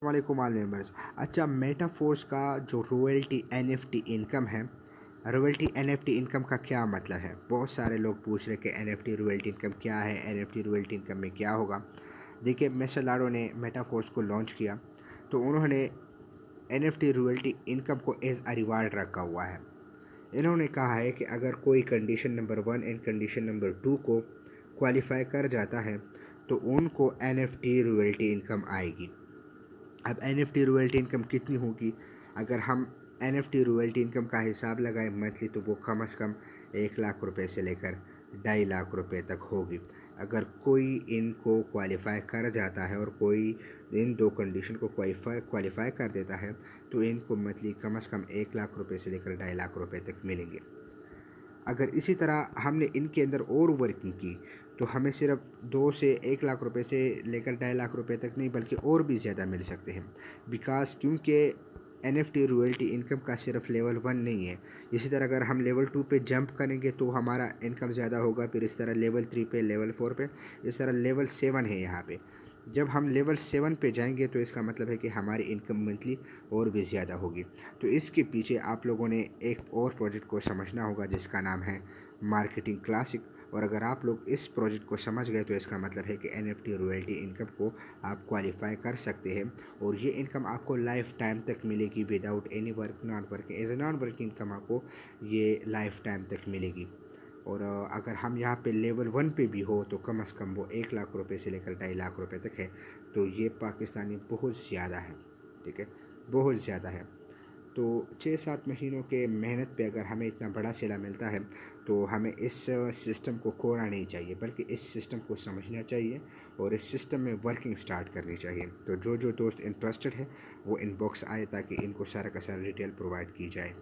السلام علیکم آل ممبرس۔ اچھا، میٹا فورس کا جو رویلٹی این ایف ٹی انکم ہے، رویلٹی این ایف ٹی انکم کا کیا مطلب ہے؟ بہت سارے لوگ پوچھ رہے کہ این ایف ٹی رویلٹی انکم کیا ہے، این ایف ٹی رویلٹی انکم میں کیا ہوگا۔ دیکھیے، مسٹر لاڈو نے میٹا فورس کو لانچ کیا تو انہوں نے این ایف ٹی رویلٹی انکم کو ایز اے ریوارڈ رکھا ہوا ہے۔ انہوں نے کہا ہے کہ اگر کوئی condition number 1 and condition number 2 کو کوالیفائی کر جاتا ہے تو ان کو این ایف ٹی رویلٹی انکم آئے گی۔ اب این ایف ٹی رویلٹی انکم کتنی ہوگی؟ اگر ہم این ایف ٹی رویلٹی انکم کا حساب لگائیں منتھلی تو وہ کم از کم 1,00,000 روپے سے لے کر 2.5 لاکھ روپے تک ہوگی۔ اگر کوئی ان کو کوالیفائی کر جاتا ہے اور کوئی ان دو کنڈیشن کو کوالیفائی کر دیتا ہے تو ان کو منتھلی کم از کم 1,00,000 روپے سے لے کر 2.5 لاکھ روپے تک ملیں گے۔ اگر اسی طرح ہم نے ان کے اندر اور ورکنگ کی تو ہمیں صرف 2 سے 1,00,000 روپے سے لے کر 2.5 لاکھ روپے تک نہیں بلکہ اور بھی زیادہ مل سکتے ہیں، کیونکہ این ایف ٹی رویلٹی انکم کا صرف لیول 1 نہیں ہے۔ اسی طرح اگر ہم لیول 2 پہ جمپ کریں گے تو ہمارا انکم زیادہ ہوگا، پھر اس طرح لیول 3 پہ، لیول 4 پہ، اس طرح لیول 7 ہے یہاں پہ۔ جب ہم لیول 7 پہ جائیں گے تو اس کا مطلب ہے کہ ہماری انکم منتھلی اور بھی زیادہ ہوگی۔ تو اس کے پیچھے آپ لوگوں نے ایک اور پروجیکٹ کو سمجھنا ہوگا جس کا نام ہے مارکیٹنگ کلاسک، اور اگر آپ لوگ اس پروجیکٹ کو سمجھ گئے تو اس کا مطلب ہے کہ این ایف ٹی رویلٹی انکم کو آپ کوالیفائی کر سکتے ہیں، اور یہ انکم آپ کو لائف ٹائم تک ملے گی without any work, non working as a non working income آپ کو یہ لائف ٹائم تک ملے گی۔ اور اگر ہم یہاں پہ لیول 1 پہ بھی ہو تو کم از کم وہ 1,00,000 روپے سے لے کر 2.5 لاکھ روپے تک ہے، تو یہ پاکستانی بہت زیادہ ہے، ٹھیک ہے، بہت زیادہ ہے۔ تو 6-7 مہینوں کے محنت پہ اگر ہمیں اتنا بڑا صلہ ملتا ہے تو ہمیں اس سسٹم کو کھونا نہیں چاہیے بلکہ اس سسٹم کو سمجھنا چاہیے اور اس سسٹم میں ورکنگ سٹارٹ کرنی چاہیے۔ تو جو دوست انٹرسٹڈ ہے وہ ان باکس آئے تاکہ ان کو سارا کا سارا ڈیٹیل پرووائڈ کی جائے۔